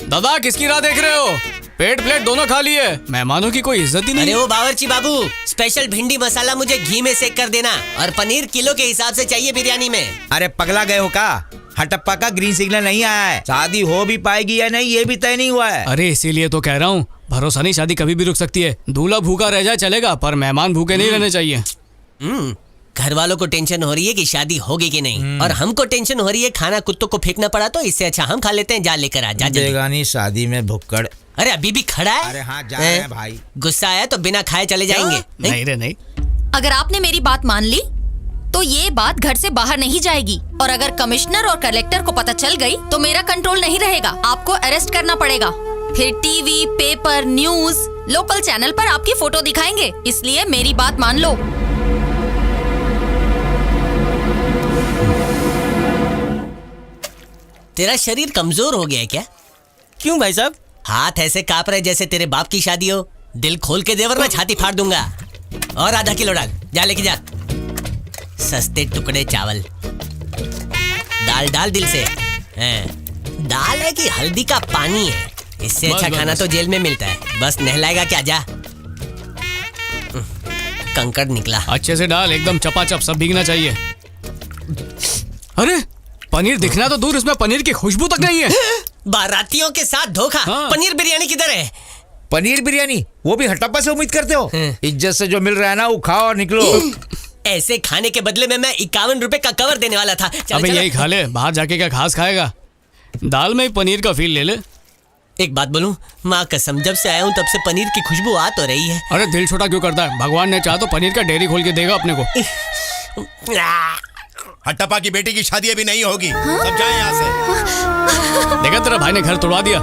दादा किसकी राह देख रहे हो? पेट प्लेट दोनों खा लिए, मेहमानों की कोई इज्जत ही नहीं। अरे वो बावर्ची बाबू, स्पेशल भिंडी मसाला मुझे घी में सेक कर देना, और पनीर किलो के हिसाब से चाहिए बिरयानी में। अरे पगला गए हो का? हटप्पा का ग्रीन सिग्नल नहीं आया है, शादी हो भी पाएगी या नहीं ये भी तय नहीं हुआ है। अरे इसीलिए तो कह रहा हूँ, भरोसा नहीं, शादी कभी भी रुक सकती है। दूल्हा भूखा रह जाए चलेगा, पर मेहमान भूखे नहीं रहने चाहिए। घर वालों को टेंशन हो रही है कि शादी होगी कि नहीं, और हमको टेंशन हो रही है खाना कुत्तों को फेंकना पड़ा, तो इससे अच्छा हम खा लेते हैं। जा लेकर आ जा। बेगानी शादी में भुक्कड़। अरे अभी भी खड़ा है। अरे हाँ जा रहे हैं भाई। गुस्सा आया तो बिना खाए चले जाएंगे। नहीं रे नहीं। अगर आपने मेरी बात मान ली तो ये बात घर से बाहर नहीं जाएगी, और अगर कमिश्नर और कलेक्टर को पता चल गई तो मेरा कंट्रोल नहीं रहेगा। आपको अरेस्ट करना पड़ेगा, फिर TV, paper, news, local channel पर आपकी फोटो दिखाएंगे। इसलिए मेरी बात मान लो। तेरा शरीर कमजोर हो गया है क्या? क्यों भाई साहब? हाथ ऐसे कांप रहे जैसे तेरे बाप की शादी हो। दिल खोल के दे वरना छाती फाड़ दूंगा। और आधा किलो डाल, जा लेके जा। सस्ते टुकड़े चावल, दाल डाल दिल से। दाल है कि हल्दी का पानी है? इससे अच्छा खाना तो जेल में मिलता है। बस नहलाएगा क्या? जा। कंकड़ निकला। अच्छे से डाल, एकदम चपाचप, सब भीगना चाहिए। अरे पनीर दिखना तो दूर, इसमें पनीर की खुशबू तक नहीं है। बारातियों के साथ धोखा। हाँ। पनीर बिरयानी किधर है? पनीर बिरयानी वो भी हटप्पा से उम्मीद करते हो? इज्जत से जो मिल रहा है ना वो खाओ और निकलो। ऐसे खाने के बदले में मैं 51 रुपए का कवर देने वाला था। अबे यही खा ले, बाहर जाके क्या घास खाएगा? दाल में ही पनीर का फील ले ले। एक बात बोलूं, माँ कसम, जब से आया हूँ तब से पनीर की खुशबू आ तो रही है। अरे दिल छोटा क्यों करता है? भगवान ने चाहा तो पनीर का डेयरी खोल के देगा अपने को। हट्टप्पा की बेटी की शादी अभी नहीं होगी। सब जाएं यहाँ से। देखा तेरा भाई ने घर तोड़वा दिया।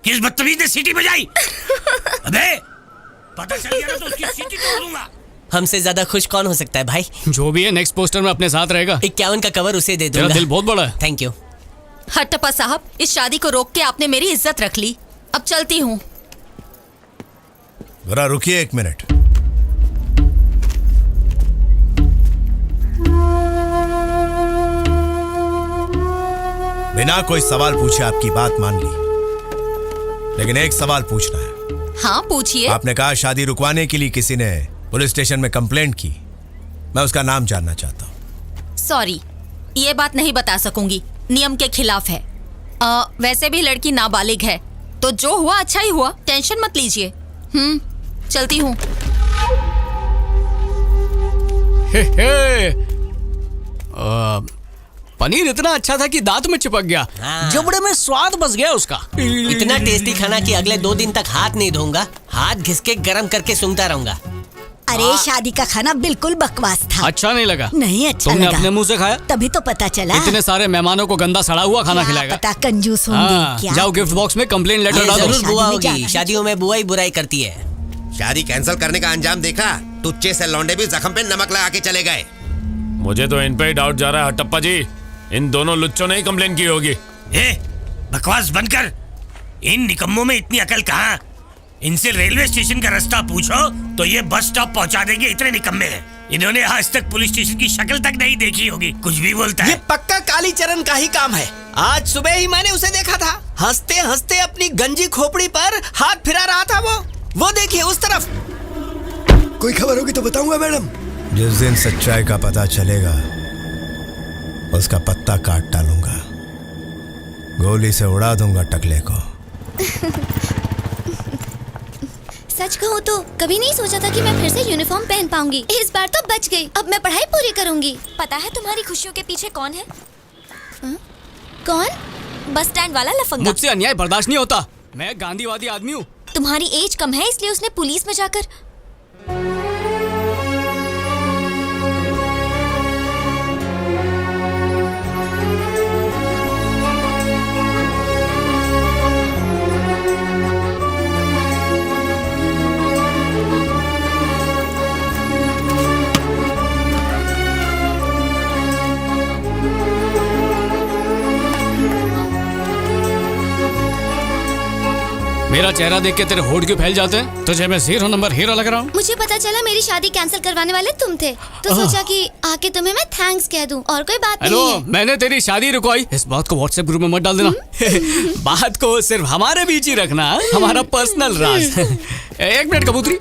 किस बदतमीज ने सीटी बजाई? अबे पता चल गया ना तो उसकी सीटी तोड़ दूंगा। हमसे ज्यादा खुश कौन हो सकता है भाई? जो भी है नेक्स्ट पोस्टर में अपने साथ रहेगा। 51 का कवर उसे दे तेरा दूंगा। दिल बहुत बड़ा है। Thank you. हट्टप्पा साहब, इस शादी को रोक के आपने मेरी इज्जत रख ली। अब चलती हूँ। जरा रुकिए एक मिनट। बिना कोई सवाल पूछे आपकी बात मान ली, लेकिन एक सवाल पूछना है। हाँ पूछिए। आपने कहा शादी रुकवाने के लिए किसी ने पुलिस स्टेशन में कंप्लेंट की। मैं उसका नाम जानना चाहता हूँ। सॉरी, ये बात नहीं बता सकूंगी, नियम के खिलाफ है। वैसे भी लड़की नाबालिग है, तो जो हुआ अच्छा ही हुआ, टेंशन मत लीजिए। चलती हूँ। पनीर इतना अच्छा था कि दांत में चिपक गया। जबड़े में स्वाद बस गया उसका। इतना टेस्टी खाना कि अगले 2 दिन तक हाथ नहीं धोऊंगा, हाथ घिस के गरम करके सूंघता रहूंगा। अरे शादी का खाना बिल्कुल बकवास था। अच्छा नहीं लगा? नहीं अच्छा तुमने लगा। अपने मुंह से खाया? तभी तो पता चला। इतने सारे मेहमानों को गंदा सड़ा हुआ खाना खिलाएगा? पता कंजूस होंगे क्या? जाओ गिफ्ट बॉक्स में कंप्लेंट लेटर ये डालो। जरूर शादी बुआ में होगी। जाना शादियों में बुआ ही बुराई करती है। शादी कैंसिल करने का अंजाम देखा? टुच्चे से लौंडे भी जख्म पे नमक लगा के चले गए। मुझे तो इन पे ही डाउट जा रहा है हट्टप्पा जी। इन दोनों लुच्चों ने ही कंप्लेन की होगी। बकवास बंद कर। इन निकम्मों में इतनी अकल कहाँ? इनसे रेलवे स्टेशन का रास्ता पूछो तो ये बस स्टॉप पहुंचा देंगे, इतने निकम्मे हैं। इन्होंने आज तक पुलिस स्टेशन की शक्ल तक नहीं देखी होगी, कुछ भी बोलता है। ये पक्का कालीचरण का ही काम है। आज सुबह ही मैंने उसे देखा था, हंसते हंसते अपनी गंजी खोपड़ी पर हाथ फिरा रहा था। वो देखिए उस तरफ। कोई खबर होगी तो बताऊंगा मैडम। जिस दिन सच्चाई का पता चलेगा उसका पत्ता काट डालूंगा, गोली से उड़ा दूंगा टकले को। सच कहूँ तो कभी नहीं सोचा था कि मैं फिर से यूनिफॉर्म पहन पाऊंगी। इस बार तो बच गई। अब मैं पढ़ाई पूरी करूंगी। पता है तुम्हारी खुशियों के पीछे कौन है? कौन? बस स्टैंड वाला लफंगा। मुझसे अन्याय बर्दाश्त नहीं होता। मैं गांधीवादी आदमी हूँ। तुम्हारी एज कम है इसलिए उसने पुलिस में जाकर मेरा चेहरा देख के तेरे होठ क्यों फैल जाते हैं? तुझे मैं 0 नंबर हीरो लग रहा हूँ? मुझे पता चला मेरी शादी कैंसिल करवाने वाले तुम थे, तो सोचा कि आके तुम्हें मैं थैंक्स कह दूं, और कोई बात हेलो, नहीं है। मैंने तेरी शादी रुकवाई, इस बात को व्हाट्सएप ग्रुप में मत डाल देना। बात को सिर्फ हमारे बीच ही रखना, हमारा पर्सनल राज। एक मिनट कबूतरी,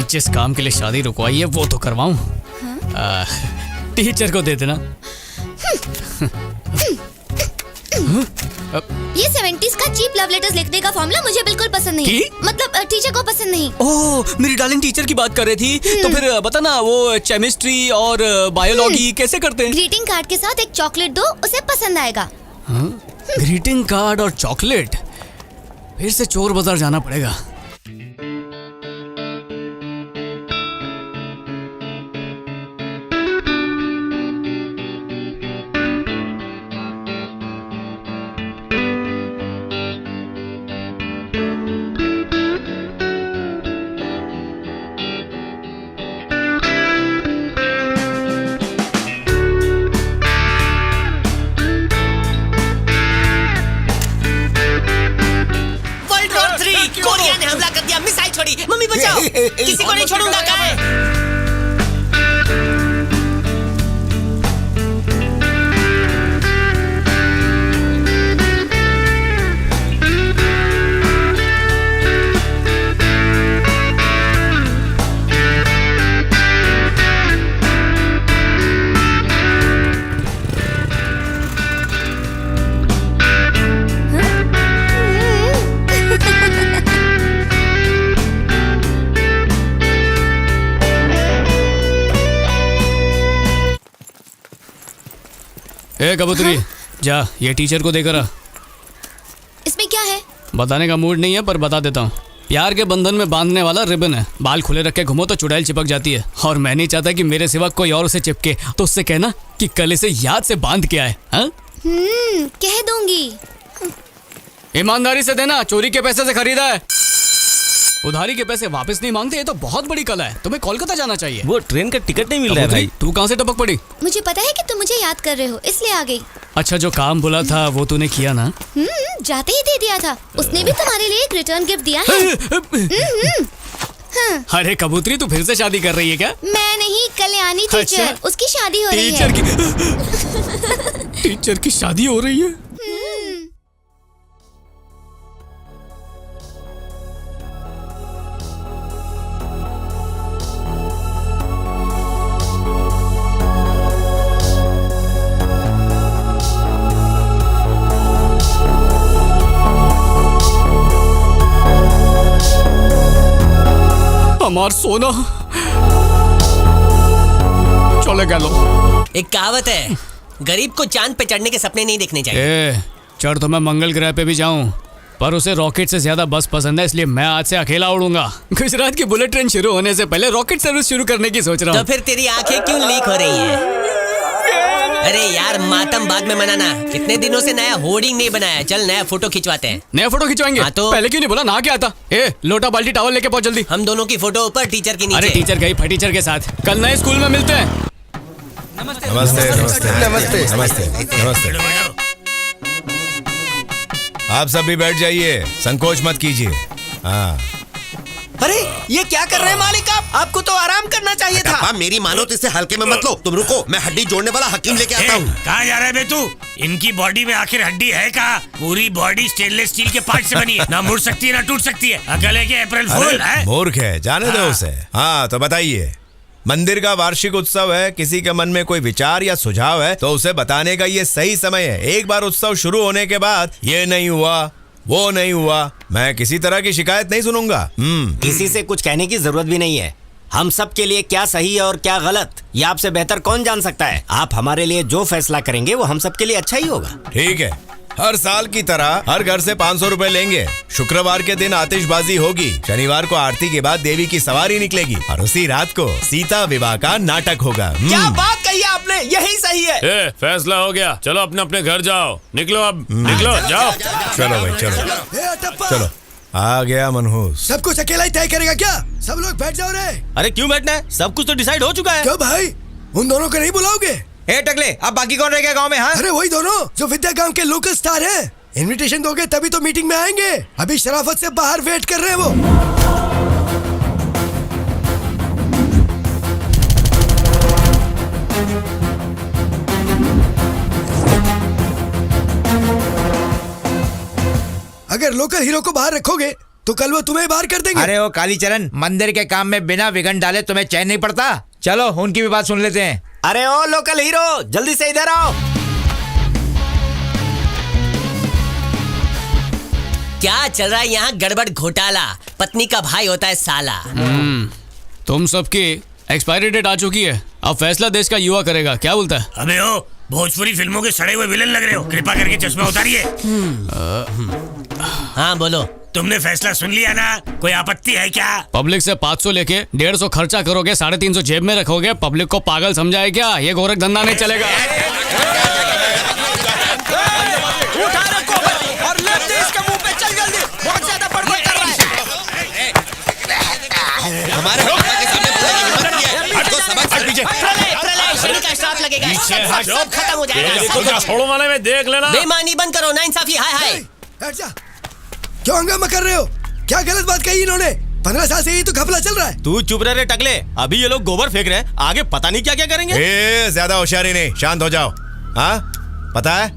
जिस काम के लिए शादी रुकवाई है वो तो करवाऊं। टीचर को दे देना। ये 70s का चीप लव लेटर्स लिखने का फॉर्मूला मुझे बिल्कुल पसंद नहीं। मतलब टीचर को पसंद नहीं। ओह, मेरी डार्लिंग टीचर की बात कर रही थी, तो फिर बता ना वो केमिस्ट्री और बायोलॉजी कैसे करते हैं? ग्रीटिंग कार्ड के साथ एक चॉकलेट दो, उसे पसंद आएगा। ग्रीटिंग कार्ड और चॉकलेट? फिर से चोर बाजार जाना पड़ेगा। कोरिया ने हमला कर दिया, मिसाइल छोड़ी, मम्मी बचाओ, किसी को नहीं छोड़ूंगा। कहाँ है? ए कबूतरी, जा ये टीचर को देकर आ। इसमें क्या है? बताने का मूड नहीं है, पर बता देता हूँ। प्यार के बंधन में बांधने वाला रिबन है। बाल खुले रख के घूमो तो चुड़ैल चिपक जाती है, और मैं नहीं चाहता कि मेरे सिवा कोई और उसे चिपके। तो उससे कहना कि कल इसे याद से बांध के आए। हाँ? कह दूंगी। ईमानदारी से देना, चोरी के पैसे से खरीदा है। उधारी के पैसे वापस नहीं मांगते, ये तो बहुत बड़ी कला है। तुम्हें कोलकाता जाना चाहिए। वो ट्रेन का टिकट नहीं मिल रहा है भाई। तू कहाँ से टपक पड़ी? मुझे पता है कि तुम मुझे याद कर रहे हो, इसलिए आ गई। अच्छा, जो काम बोला था वो तूने किया ना? जाते ही दे दिया था। उसने भी तुम्हारे लिए एक रिटर्न गिफ्ट दिया है। अरे कबूतरी, तू फिर से शादी कर रही है क्या? मैं नहीं, कल्याणी टीचर। अच्छा? उसकी शादी हो रही है। टीचर की शादी हो रही है? हमार सोना चले गया। लो, एक कहावत है, गरीब को चांद पे चढ़ने के सपने नहीं देखने चाहिए। चढ़ तो मैं मंगल ग्रह पे भी जाऊं, पर उसे रॉकेट से ज्यादा बस पसंद है, इसलिए मैं आज से अकेला उड़ूंगा। गुजरात की बुलेट ट्रेन शुरू होने से पहले रॉकेट सर्विस शुरू करने की सोच रहा हूँ। तो फिर तेरी आंखें क्यों लीक हो रही है? अरे यार, मातम बाद में मनाना। इतने दिनों से नया होर्डिंग नहीं बनाया। चल नया फोटो खिंचवाते हैं। नया फोटो खिंचवाएंगे? हाँ तो पहले क्यों नहीं बोला? नहा के आता। लोटा बाल्टी टॉवल लेके पहुंच जल्दी। हम दोनों की फोटो ऊपर, टीचर की नीचे। अरे टीचर गई फटीचर के साथ। कल नए स्कूल में मिलते हैं। नमस्ते नमस्ते नमस्ते नमस्ते नमस्ते। आप सब भी बैठ जाइए, संकोच मत कीजिए। हाँ। अरे ये क्या कर रहे हैं मालिक आप? आपको तो आराम करना चाहिए था। मेरी मानो तो इसे हल्के में मत लो। तुम रुको, मैं हड्डी जोड़ने वाला हकीम लेके आता हूँ। कहाँ जा रहा है बे तू? इनकी बॉडी में आखिर हड्डी है कहाँ? पूरी बॉडी स्टेनलेस स्टील के पार्ट से बनी है, ना मुड़ सकती है ना टूट सकती है। अकल है कि अप्रैल फूल है? मूर्ख है, जाने दो उसे। हाँ तो बताइए, मंदिर का वार्षिक उत्सव है, किसी के मन में कोई विचार या सुझाव है तो उसे बताने का ये सही समय है। एक बार उत्सव शुरू होने के बाद ये नहीं हुआ, वो नहीं हुआ, मैं किसी तरह की शिकायत नहीं सुनूंगा। किसी से कुछ कहने की जरूरत भी नहीं है। हम सब के लिए क्या सही है और क्या गलत, ये आपसे बेहतर कौन जान सकता है। आप हमारे लिए जो फैसला करेंगे वो हम सब के लिए अच्छा ही होगा। ठीक है, हर साल की तरह हर घर से 500 रुपए लेंगे। शुक्रवार के दिन आतिशबाजी होगी, शनिवार को आरती के बाद देवी की सवारी निकलेगी और उसी रात को सीता विवाह का नाटक होगा। क्या बात कही आपने, यही सही है। फैसला हो गया, चलो अपने अपने घर जाओ। निकलो अब, निकलो, जाओ। चलो भाई चलो चलो। आ गया मनहूस। सब कुछ अकेला ही तय करेगा क्या? सब लोग बैठ जाओ रे। अरे क्यों बैठना है, सब कुछ तो डिसाइड हो चुका है। क्यों भाई, उन दोनों को नहीं बुलाओगे? ए टकले, अब बाकी कौन रह गया गांव में? हाँ, अरे वही दोनों जो विद्या गांव के लोकल स्टार हैं। इनविटेशन दोगे तभी तो मीटिंग में आएंगे। अभी शराफत से बाहर वेट कर रहे हैं वो। अगर लोकल हीरो को बाहर रखोगे तो कल वो तुम्हें बाहर कर देंगे। अरे वो कालीचरण, मंदिर के काम में बिना विघन डाले तुम्हें चैन नहीं पड़ता। चलो उनकी भी बात सुन लेते हैं। अरे ओ लोकल हीरो, जल्दी से इधर आओ। क्या चल रहा है यहाँ? गड़बड़ घोटाला। पत्नी का भाई होता है साला। तुम सबकी एक्सपायरी डेट आ चुकी है। अब फैसला देश का युवा करेगा। क्या बोलता है? अबे ओ, भोजपुरी फिल्मों के सड़े हुए विलन लग रहे हो। कृपा करके चश्मा उतारिए। हाँ बोलो। तुमने फैसला सुन लिया ना? कोई आपत्ति है क्या? पब्लिक से 500 लेके 150 खर्चा करोगे, 350 जेब में रखोगे। पब्लिक को पागल समझाए क्या? ये गोरख धंधा नहीं चलेगा। उठा रखो और लग दे इसके मुंह पे। चल जल्दी, बहुत ज्यादा बड़बड़ कर रहा है। हमारे के सामने तो सबक से पीछे का स्टार्ट लगेगा। सब खत्म हो जाएगा। छोड़ो वाले में देख लेना। बेईमानी बंद करो, नाइंसाफी। हाय हाय। बैठ जा। क्यों हंगामा कर रहे हो? क्या गलत बात कही इन्होंने? 15 साल से ही तो घपला चल रहा है। तू चुप रह रे टकले। अभी ये लोग गोबर फेंक रहे हैं, आगे पता नहीं क्या क्या करेंगे। ए, ज्यादा होशियारी नहीं, शांत हो जाओ। हाँ, पता है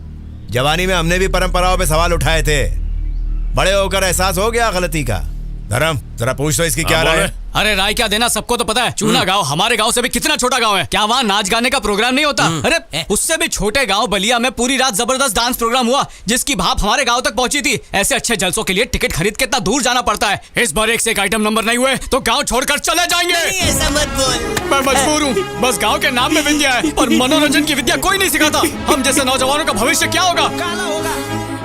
जवानी में हमने भी परंपराओं पे सवाल उठाए थे। बड़े होकर एहसास हो गया गलती का। धर्म, जरा पूछ तो इसकी क्या राय है? अरे राय क्या देना, सबको तो पता है। चूना गांव हमारे गांव से भी कितना छोटा गांव है। क्या वहाँ नाच गाने का प्रोग्राम नहीं होता? अरे उससे भी छोटे गांव बलिया में पूरी रात जबरदस्त डांस प्रोग्राम हुआ, जिसकी भाप हमारे गांव तक पहुंची थी। ऐसे अच्छे जलसों के लिए टिकट खरीद के इतना दूर जाना पड़ता है। इस बार एक से एक आइटम नंबर नहीं हुए तो गाँव छोड़कर चले जाएंगे। ऐसा मत बोल। मैं मजबूर हूँ। बस गाँव के नाम में विद्या है और मनोरंजन की विद्या कोई नहीं सिखाता। हम जैसे नौजवानों का भविष्य क्या होगा?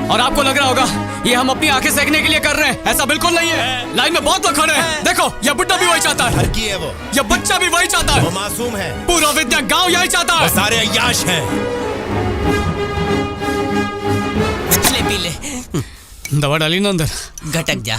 और आपको लग रहा होगा ये हम अपनी आंखें सेकने के लिए कर रहे हैं। ऐसा बिल्कुल नहीं है। लाइन में बहुत लोग खड़े हैं। देखो, ये बुड्ढा भी वही चाहता है। लड़की है वो, ये बच्चा भी वही चाहता है। वो मासूम है। पूरा विद्या गांव यही चाहता है। वो सारे अय्याश हैं। ले पी ले। दवा डाली ना अंदर। घटक जा।